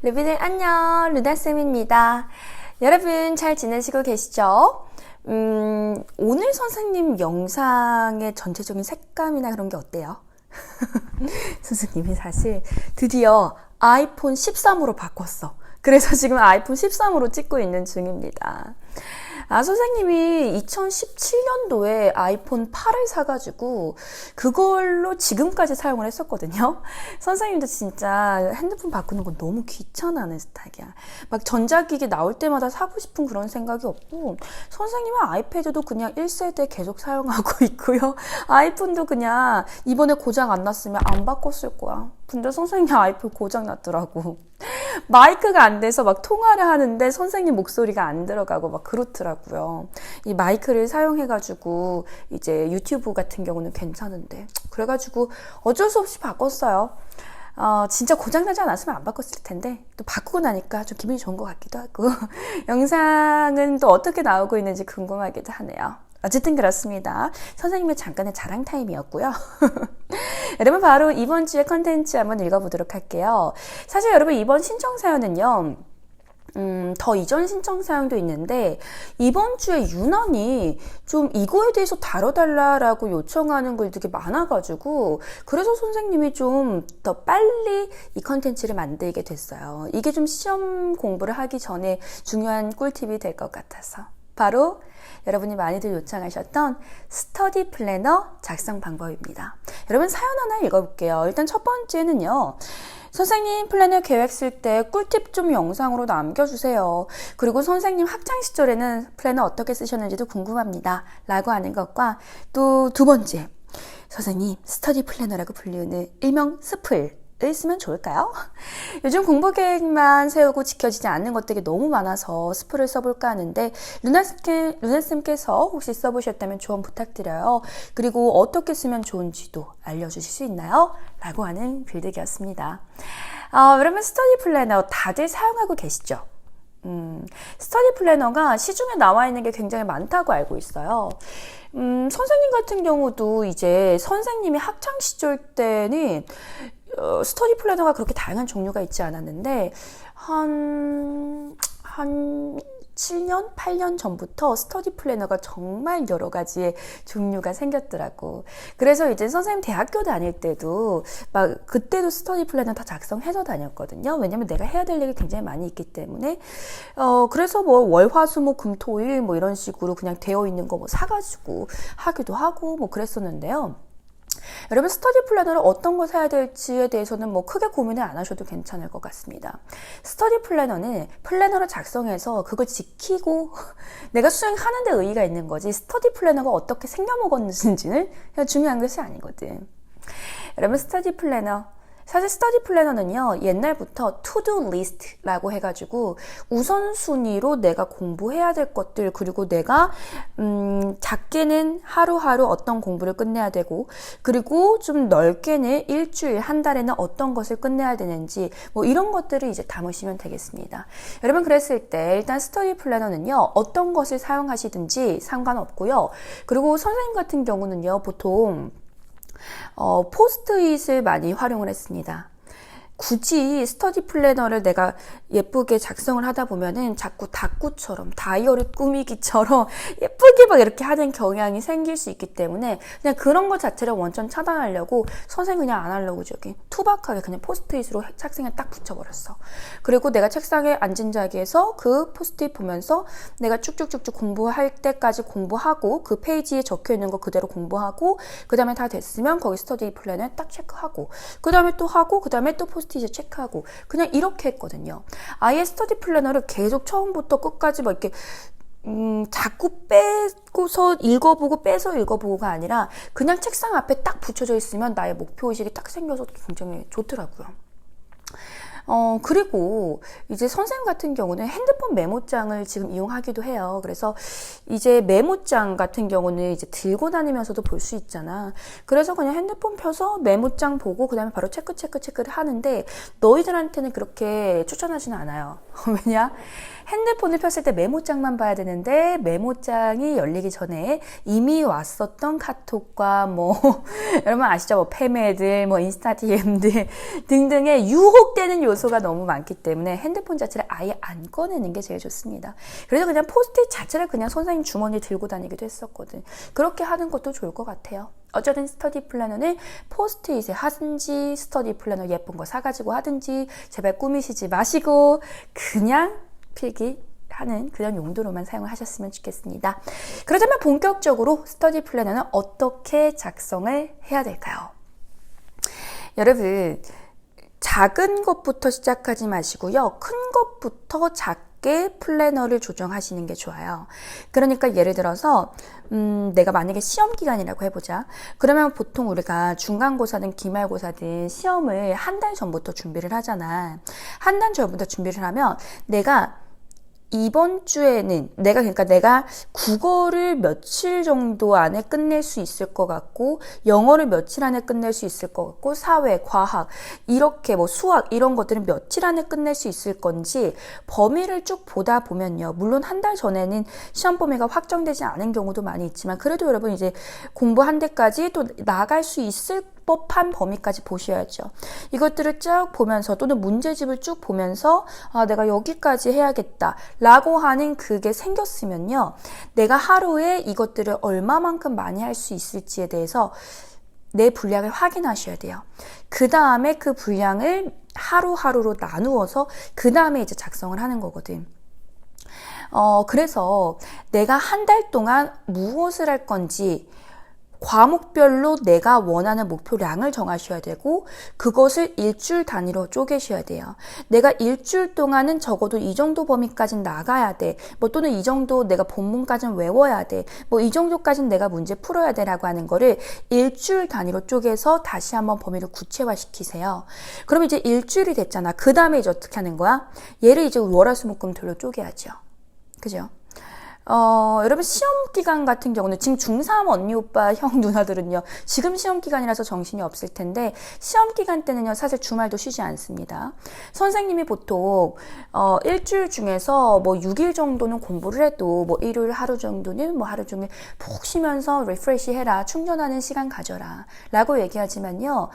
루비들 안녕, 루다쌤입니다. 여러분 잘 지내시고 계시죠? 오늘 선생님 영상의 전체적인 색감이나 그런 게 어때요? 선생님이 사실 드디어 아이폰 13으로 바꿨어. 그래서 지금 아이폰 13으로 찍고 있는 중입니다. 선생님이 2017년도에 아이폰 8을 사가지고 그걸로 지금까지 사용을 했었거든요. 선생님도 진짜 핸드폰 바꾸는 건 너무 귀찮아하는 스타일이야. 막 전자기기 나올 때마다 사고 싶은 그런 생각이 없고, 선생님은 아이패드도 그냥 1세대 계속 사용하고 있고요. 아이폰도 그냥 이번에 고장 안 났으면 안 바꿨을 거야. 근데 선생님 아이폰 고장 났더라고. 마이크가 안 돼서 막 통화를 하는데 선생님 목소리가 안 들어가고 막 그렇더라고요. 이 마이크를 사용해가지고 이제 유튜브 같은 경우는 괜찮은데, 그래가지고 어쩔 수 없이 바꿨어요. 진짜 고장나지 않았으면 안 바꿨을 텐데 또 바꾸고 나니까 좀 기분이 좋은 것 같기도 하고 영상은 또 어떻게 나오고 있는지 궁금하기도 하네요. 어쨌든 그렇습니다. 선생님의 잠깐의 자랑 타임이었고요. 여러분 바로 이번 주의 컨텐츠 한번 읽어보도록 할게요. 사실 여러분 이번 신청 사연은요, 더 이전 신청 사연도 있는데 이번 주에 유난히 좀 이거에 대해서 다뤄달라고 요청하는 글들이 많아가지고, 그래서 선생님이 좀 더 빨리 이 컨텐츠를 만들게 됐어요. 이게 좀 시험 공부를 하기 전에 중요한 꿀팁이 될 것 같아서, 바로 여러분이 많이들 요청하셨던 스터디 플래너 작성 방법입니다. 여러분 사연 하나 읽어볼게요. 일단 첫 번째는요, 선생님 플래너 계획 쓸 때 꿀팁 좀 영상으로 남겨주세요. 그리고 선생님 학창 시절에는 플래너 어떻게 쓰셨는지도 궁금합니다 라고 하는 것과, 또 두 번째, 선생님 스터디 플래너라고 불리는 일명 스플 쓰면 좋을까요? 요즘 공부 계획만 세우고 지켜지지 않는 것들이 너무 많아서 스프를 써볼까 하는데 루나쌤께서 혹시 써보셨다면 조언 부탁드려요. 그리고 어떻게 쓰면 좋은지도 알려주실 수 있나요? 라고 하는 글들이었습니다. 여러분 스터디 플래너 다들 사용하고 계시죠? 스터디 플래너가 시중에 나와 있는 게 굉장히 많다고 알고 있어요. 선생님 같은 경우도 이제 선생님이 학창 시절 때는 스터디 플래너가 그렇게 다양한 종류가 있지 않았는데 한 7년, 8년 전부터 스터디 플래너가 정말 여러 가지의 종류가 생겼더라고. 그래서 이제 선생님 대학교 다닐 때도 막 그때도 스터디 플래너 다 작성해서 다녔거든요. 왜냐면 내가 해야 될 일이 굉장히 많이 있기 때문에. 그래서 뭐 월, 화, 수, 목, 금, 토, 일 뭐 이런 식으로 그냥 되어 있는 거 뭐 사가지고 하기도 하고 뭐 그랬었는데요. 여러분 스터디 플래너를 어떤 거 사야 될지에 대해서는 뭐 크게 고민을 안 하셔도 괜찮을 것 같습니다. 스터디 플래너는 플래너를 작성해서 그걸 지키고 내가 수행하는 데 의의가 있는 거지, 스터디 플래너가 어떻게 생겨먹었는지는 중요한 것이 아니거든. 여러분 스터디 플래너, 사실 스터디 플래너는요, 옛날부터 투두 리스트라고 해가지고 우선순위로 내가 공부해야 될 것들, 그리고 내가 작게는 하루하루 어떤 공부를 끝내야 되고, 그리고 좀 넓게는 일주일, 한 달에는 어떤 것을 끝내야 되는지, 뭐 이런 것들을 이제 담으시면 되겠습니다. 여러분 그랬을 때 일단 스터디 플래너는요, 어떤 것을 사용하시든지 상관없고요. 그리고 선생님 같은 경우는요, 보통 포스트잇을 많이 활용을 했습니다. 굳이 스터디 플래너를 내가 예쁘게 작성을 하다 보면은 자꾸 다꾸처럼, 다이어리 꾸미기처럼 예쁘게 막 이렇게 하는 경향이 생길 수 있기 때문에 그냥 그런 것 자체를 원천 차단하려고 선생님 그냥 안 하려고 저기 투박하게 그냥 포스트잇으로 책상에 딱 붙여버렸어. 그리고 내가 책상에 앉은 자리에서 그 포스트잇 보면서 내가 쭉쭉쭉쭉 공부할 때까지 공부하고, 그 페이지에 적혀있는 거 그대로 공부하고, 그 다음에 다 됐으면 거기 스터디 플래너에 딱 체크하고, 그 다음에 또 하고, 그 다음에 또 포스트잇 체크하고, 그냥 이렇게 했거든요. 아예 스터디 플래너를 계속 처음부터 끝까지 막 이렇게 자꾸 빼고서 읽어보고 빼서 읽어보고가 아니라 그냥 책상 앞에 딱 붙여져 있으면 나의 목표의식이 딱 생겨서 굉장히 좋더라고요. 그리고 이제 선생님 같은 경우는 핸드폰 메모장을 지금 이용하기도 해요. 그래서 이제 메모장 같은 경우는 이제 들고 다니면서도 볼 수 있잖아. 그래서 그냥 핸드폰 펴서 메모장 보고 그 다음에 바로 체크를 하는데, 너희들한테는 그렇게 추천하지는 않아요. 왜냐? 핸드폰을 폈을 때 메모장만 봐야 되는데 메모장이 열리기 전에 이미 왔었던 카톡과 뭐 여러분 아시죠? 뭐 페메들, 뭐 인스타 DM들 등등의 유혹되는 요소가 너무 많기 때문에 핸드폰 자체를 아예 안 꺼내는 게 제일 좋습니다. 그래서 그냥 포스트잇 자체를 그냥 선생님 주머니에 들고 다니기도 했었거든. 그렇게 하는 것도 좋을 것 같아요. 어쨌든 스터디 플래너는 포스트잇에 하든지 스터디 플래너 예쁜 거 사가지고 하든지 제발 꾸미시지 마시고 그냥 필기하는 그런 용도로만 사용을 하셨으면 좋겠습니다. 그렇다면 본격적으로 스터디 플래너는 어떻게 작성을 해야 될까요? 여러분 작은 것부터 시작하지 마시고요. 큰 것부터 작게 플래너를 조정하시는 게 좋아요. 그러니까 예를 들어서 내가 만약에 시험 기간이라고 해보자. 그러면 보통 우리가 중간고사든 기말고사든 시험을 한 달 전부터 준비를 하잖아. 한 달 전부터 준비를 하면 내가 이번 주에는 내가 국어를 며칠 정도 안에 끝낼 수 있을 것 같고 영어를 며칠 안에 끝낼 수 있을 것 같고 사회, 과학 이렇게 뭐 수학 이런 것들은 며칠 안에 끝낼 수 있을 건지 범위를 쭉 보다 보면요. 물론 한 달 전에는 시험 범위가 확정되지 않은 경우도 많이 있지만 그래도 여러분 이제 공부 한 데까지 또 나갈 수 있을 법한 범위까지 보셔야죠. 이것들을 쭉 보면서 또는 문제집을 쭉 보면서 내가 여기까지 해야겠다 라고 하는 그게 생겼으면요. 내가 하루에 이것들을 얼마만큼 많이 할 수 있을지에 대해서 내 분량을 확인하셔야 돼요. 그 다음에 그 분량을 하루하루로 나누어서 그 다음에 이제 작성을 하는 거거든. 그래서 내가 한 달 동안 무엇을 할 건지 과목별로 내가 원하는 목표량을 정하셔야 되고 그것을 일주일 단위로 쪼개셔야 돼요. 내가 일주일 동안은 적어도 이 정도 범위까지는 나가야 돼. 뭐 또는 이 정도 내가 본문까지는 외워야 돼. 뭐 이 정도까지는 내가 문제 풀어야 돼라고 하는 거를 일주일 단위로 쪼개서 다시 한번 범위를 구체화시키세요. 그럼 이제 일주일이 됐잖아. 그 다음에 이제 어떻게 하는 거야? 얘를 이제 월화수목금토로 쪼개야죠. 그죠? 여러분 시험 기간 같은 경우는 지금 중3 언니 오빠 형 누나들은요 지금 시험 기간이라서 정신이 없을 텐데 시험 기간 때는요 사실 주말도 쉬지 않습니다. 선생님이 보통 일주일 중에서 뭐 6일 정도는 공부를 해도 뭐 일요일 하루 정도는 뭐 하루 종일 푹 쉬면서 리프레시 해라 충전하는 시간 가져라 라고 얘기하지만요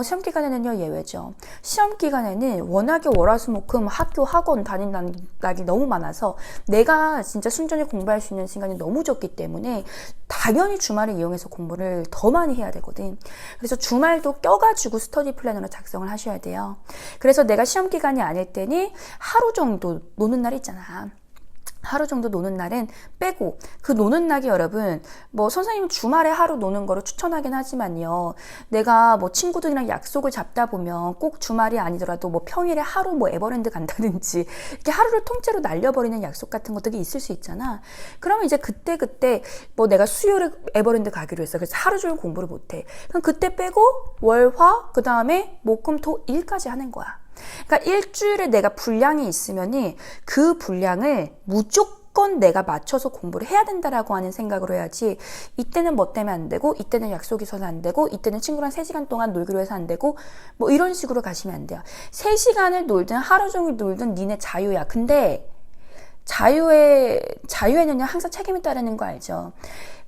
시험 기간에는요 예외죠. 시험 기간에는 워낙에 월화수목금 학교 학원 다닌다는 게 너무 많아서 내가 진짜 순전히 공부할 수 있는 시간이 너무 적기 때문에 당연히 주말을 이용해서 공부를 더 많이 해야 되거든. 그래서 주말도 껴가지고 스터디 플래너를 작성을 하셔야 돼요. 그래서 내가 시험 기간이 아닐 때니 하루 정도 노는 날 있잖아. 하루 정도 노는 날은 빼고 그 노는 날이 여러분 뭐 선생님은 주말에 하루 노는 거를 추천하긴 하지만요. 내가 뭐 친구들이랑 약속을 잡다 보면 꼭 주말이 아니더라도 뭐 평일에 하루 뭐 에버랜드 간다든지 이렇게 하루를 통째로 날려버리는 약속 같은 것들이 있을 수 있잖아. 그러면 이제 그때 뭐 내가 수요일에 에버랜드 가기로 했어. 그래서 하루 종일 공부를 못해. 그럼 그때 빼고 월, 화, 그 다음에 목, 금, 토, 일까지 하는 거야. 그러니까 일주일에 내가 분량이 있으면이 그 분량을 무조건 내가 맞춰서 공부를 해야 된다라고 하는 생각으로 해야지 이때는 뭐 때문에 안 되고 이때는 약속이 있어서 안 되고 이때는 친구랑 3시간 동안 놀기로 해서 안 되고 뭐 이런 식으로 가시면 안 돼요. 3시간을 놀든 하루 종일 놀든 니네 자유야. 근데 자유에는요 항상 책임이 따르는 거 알죠?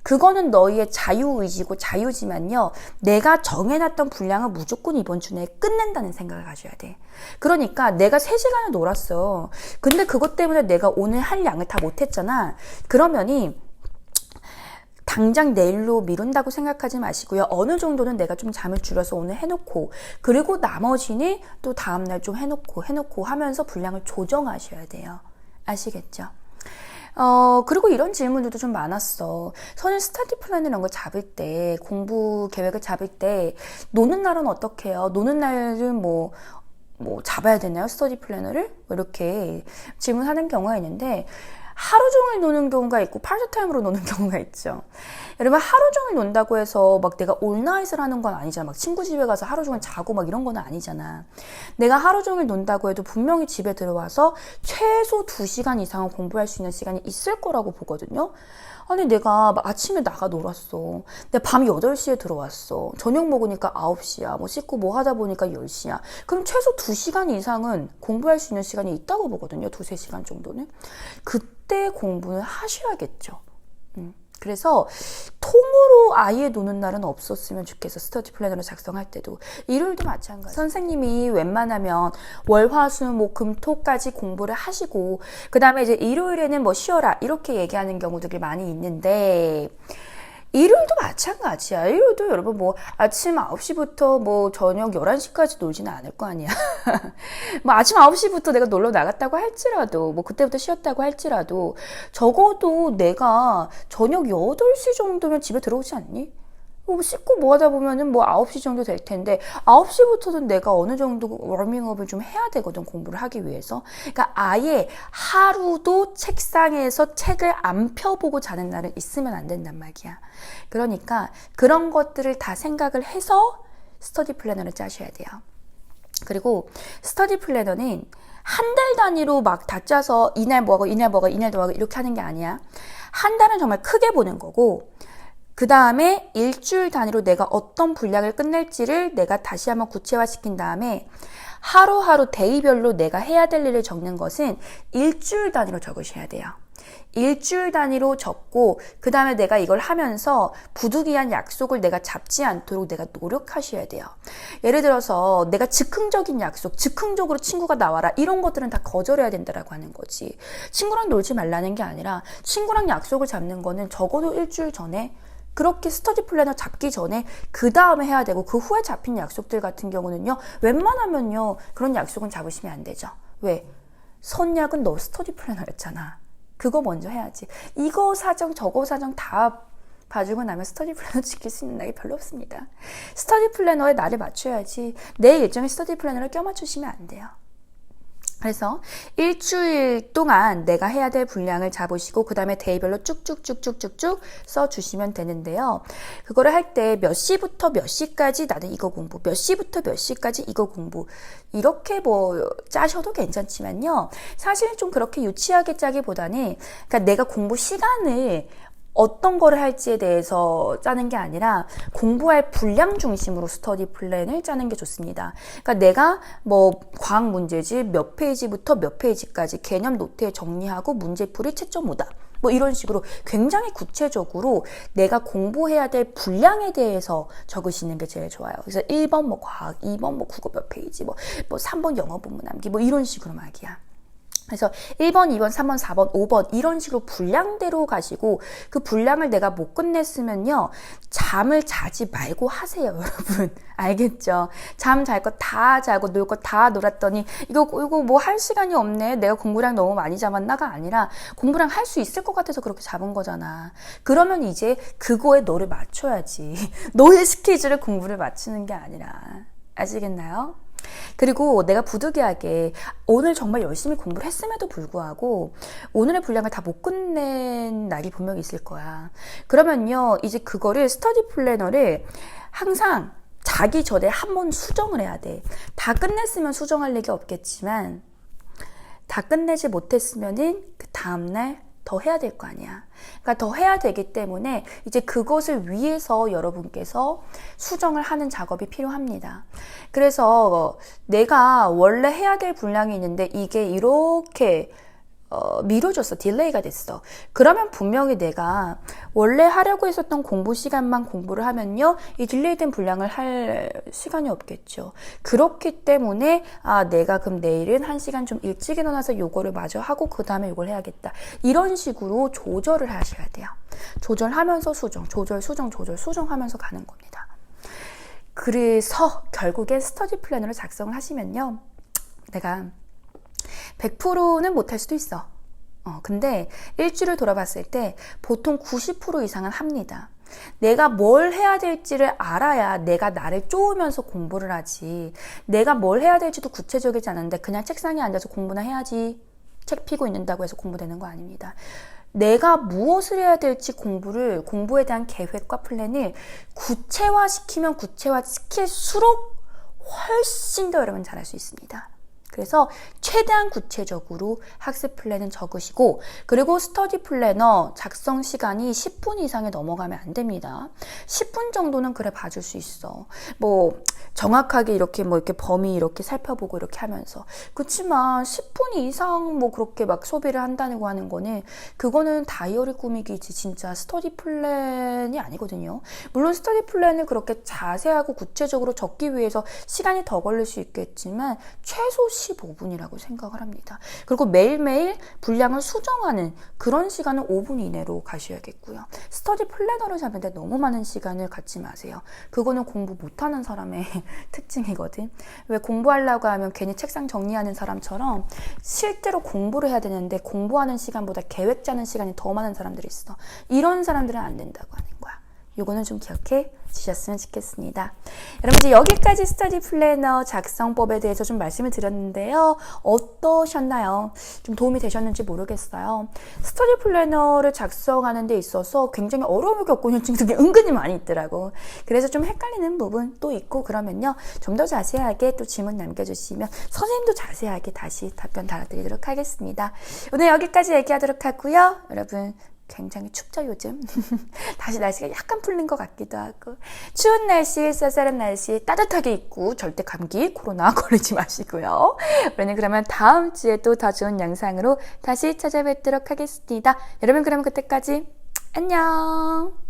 그거는 너희의 자유의지고 자유지만요. 내가 정해놨던 분량을 무조건 이번 주 내에 끝낸다는 생각을 가져야 돼. 그러니까 내가 3시간을 놀았어. 근데 그것 때문에 내가 오늘 할 양을 다 못했잖아. 그러면이 당장 내일로 미룬다고 생각하지 마시고요. 어느 정도는 내가 좀 잠을 줄여서 오늘 해놓고 그리고 나머지는 또 다음날 좀 해놓고 하면서 분량을 조정하셔야 돼요. 아시겠죠? 그리고 이런 질문들도 좀 많았어. 선생님 스터디 플랜 이런 걸 잡을 때, 공부 계획을 잡을 때, 노는 날은 어떻게 해요? 노는 날은 뭐 잡아야 되나요? 스터디 플래너를? 이렇게 질문하는 경우가 있는데, 하루 종일 노는 경우가 있고 파트타임으로 노는 경우가 있죠. 여러분 하루 종일 논다고 해서 막 내가 올나잇을 하는 건 아니잖아. 막 친구 집에 가서 하루 종일 자고 막 이런 건 아니잖아. 내가 하루 종일 논다고 해도 분명히 집에 들어와서 최소 2시간 이상은 공부할 수 있는 시간이 있을 거라고 보거든요. 아니 내가 막 아침에 나가 놀았어. 내가 밤 8시에 들어왔어. 저녁 먹으니까 9시야. 뭐 씻고 뭐 하다 보니까 10시야. 그럼 최소 2시간 이상은 공부할 수 있는 시간이 있다고 보거든요. 2-3시간 정도는. 그때 공부는 하셔야겠죠. 그래서 통으로 아예 노는 날은 없었으면 좋겠어. 스터디 플래너를 작성할 때도. 일요일도 마찬가지. 선생님이 웬만하면 월, 화, 수, 목, 금, 토까지 공부를 하시고 그 다음에 이제 일요일에는 뭐 쉬어라 이렇게 얘기하는 경우들이 많이 있는데 일요일도 마찬가지야. 일요일도 여러분 뭐 아침 9시부터 뭐 저녁 11시까지 놀지는 않을 거 아니야. 뭐 아침 9시부터 내가 놀러 나갔다고 할지라도 뭐 그때부터 쉬었다고 할지라도 적어도 내가 저녁 8시 정도면 집에 들어오지 않니? 뭐 씻고 뭐 하다 보면은 뭐 9시 정도 될 텐데 9시부터는 내가 어느 정도 워밍업을 좀 해야 되거든, 공부를 하기 위해서. 그러니까 아예 하루도 책상에서 책을 안 펴보고 자는 날은 있으면 안 된단 말이야. 그러니까 그런 것들을 다 생각을 해서 스터디 플래너를 짜셔야 돼요. 그리고 스터디 플래너는 한 달 단위로 막 다 짜서 이날 뭐 하고 이날 뭐 하고 이날 뭐 하고 이렇게 하는 게 아니야. 한 달은 정말 크게 보는 거고 그 다음에 일주일 단위로 내가 어떤 분량을 끝낼지를 내가 다시 한번 구체화시킨 다음에 하루하루 데이별로 내가 해야 될 일을 적는 것은 일주일 단위로 적으셔야 돼요. 일주일 단위로 적고 그 다음에 내가 이걸 하면서 부득이한 약속을 내가 잡지 않도록 내가 노력하셔야 돼요. 예를 들어서 내가 즉흥적인 약속, 즉흥적으로 친구가 나와라 이런 것들은 다 거절해야 된다라고 하는 거지. 친구랑 놀지 말라는 게 아니라 친구랑 약속을 잡는 거는 적어도 일주일 전에 그렇게 스터디 플래너 잡기 전에 그 다음에 해야 되고 그 후에 잡힌 약속들 같은 경우는요. 웬만하면요. 그런 약속은 잡으시면 안 되죠. 왜? 선약은 너 스터디 플래너였잖아. 그거 먼저 해야지. 이거 사정 저거 사정 다 봐주고 나면 스터디 플래너 지킬 수 있는 날이 별로 없습니다. 스터디 플래너에 나를 맞춰야지 내 일정에 스터디 플래너를 껴맞추시면 안 돼요. 그래서 일주일 동안 내가 해야 될 분량을 잡으시고 그 다음에 데이별로 쭉쭉쭉쭉쭉쭉 써주시면 되는데요. 그거를 할 때 몇 시부터 몇 시까지 나는 이거 공부, 몇 시부터 몇 시까지 이거 공부 이렇게 뭐 짜셔도 괜찮지만요. 사실 좀 그렇게 유치하게 짜기보다는 그러니까 내가 공부 시간을 어떤 거를 할지에 대해서 짜는 게 아니라 공부할 분량 중심으로 스터디 플랜을 짜는 게 좋습니다. 그러니까 내가 뭐 과학 문제집 몇 페이지부터 몇 페이지까지 개념 노트에 정리하고 문제풀이 채점 오답 뭐 이런 식으로 굉장히 구체적으로 내가 공부해야 될 분량에 대해서 적으시는 게 제일 좋아요. 그래서 1번 뭐 과학, 2번 뭐 국어 몇 페이지, 뭐 3번 영어 본문 암기 뭐 이런 식으로 말이야. 그래서 1번, 2번, 3번, 4번, 5번 이런 식으로 분량대로 가시고 그 분량을 내가 못 끝냈으면요. 잠을 자지 말고 하세요, 여러분. 알겠죠? 잠 잘 거 다 자고 놀 거 다 놀았더니 이거 뭐 할 시간이 없네. 내가 공부량 너무 많이 잡았나가 아니라 공부량 할 수 있을 것 같아서 그렇게 잡은 거잖아. 그러면 이제 그거에 너를 맞춰야지. 너의 스케줄에 공부를 맞추는 게 아니라. 아시겠나요? 그리고 내가 부득이하게 오늘 정말 열심히 공부를 했음에도 불구하고 오늘의 분량을 다 못 끝낸 날이 분명히 있을 거야. 그러면요 이제 그거를 스터디 플래너를 항상 자기 전에 한 번 수정을 해야 돼. 다 끝냈으면 수정할 일이 없겠지만 다 끝내지 못했으면은 그 다음날 더 해야 될 거 아니야. 그러니까 더 해야 되기 때문에 이제 그것을 위해서 여러분께서 수정을 하는 작업이 필요합니다. 그래서 내가 원래 해야 될 분량이 있는데 이게 이렇게 미뤄졌어. 딜레이가 됐어. 그러면 분명히 내가 원래 하려고 했었던 공부 시간만 공부를 하면요. 이 딜레이된 분량을 할 시간이 없겠죠. 그렇기 때문에 내가 그럼 내일은 1시간 좀 일찍 일어나서 요거를 마저 하고 그 다음에 요걸 해야겠다. 이런 식으로 조절을 하셔야 돼요. 조절하면서 수정, 조절, 수정, 조절, 수정하면서 가는 겁니다. 그래서 결국엔 스터디 플래너를 작성을 하시면요. 내가 100%는 못할 수도 있어. 근데 일주일을 돌아봤을 때 보통 90% 이상은 합니다. 내가 뭘 해야 될지를 알아야 내가 나를 쪼으면서 공부를 하지. 내가 뭘 해야 될지도 구체적이지 않은데 그냥 책상에 앉아서 공부나 해야지. 책 피고 있는다고 해서 공부되는 거 아닙니다. 내가 무엇을 해야 될지 공부에 대한 계획과 플랜을 구체화시키면 구체화시킬수록 훨씬 더 여러분 잘할 수 있습니다. 그래서 최대한 구체적으로 학습 플랜은 적으시고, 그리고 스터디 플래너 작성 시간이 10분 이상에 넘어가면 안 됩니다. 10분 정도는 그래 봐줄 수 있어. 뭐 정확하게 이렇게 범위 이렇게 살펴보고 이렇게 하면서. 그렇지만 10분 이상 그렇게 막 소비를 한다고 하는 거는, 그거는 다이어리 꾸미기지 진짜 스터디 플랜이 아니거든요. 물론 스터디 플랜을 그렇게 자세하고 구체적으로 적기 위해서 시간이 더 걸릴 수 있겠지만 최소 15분이라고 생각을 합니다. 그리고 매일매일 분량을 수정하는 그런 시간은 5분 이내로 가셔야겠고요. 스터디 플래너를 잡는데 너무 많은 시간을 갖지 마세요. 그거는 공부 못하는 사람의 특징이거든. 왜 공부하려고 하면 괜히 책상 정리하는 사람처럼 실제로 공부를 해야 되는데 공부하는 시간보다 계획 짜는 시간이 더 많은 사람들이 있어. 이런 사람들은 안 된다고 하는 거야. 요거는 좀 기억해 주셨으면 좋겠습니다. 여러분, 이제 여기까지 스터디 플래너 작성법에 대해서 좀 말씀을 드렸는데요. 어떠셨나요? 좀 도움이 되셨는지 모르겠어요. 스터디 플래너를 작성하는 데 있어서 굉장히 어려움을 겪고 있는 친구들이 은근히 많이 있더라고. 그래서 좀 헷갈리는 부분 또 있고 그러면요, 좀 더 자세하게 또 질문 남겨주시면 선생님도 자세하게 다시 답변 달아드리도록 하겠습니다. 오늘 여기까지 얘기하도록 하고요. 여러분, 굉장히 춥죠 요즘. 다시 날씨가 약간 풀린 것 같기도 하고, 추운 날씨, 쌀쌀한 날씨 따뜻하게 입고 절대 감기, 코로나 걸리지 마시고요. 우리는 그러면 다음 주에 또 더 좋은 영상으로 다시 찾아뵙도록 하겠습니다. 여러분, 그러면 그때까지 안녕.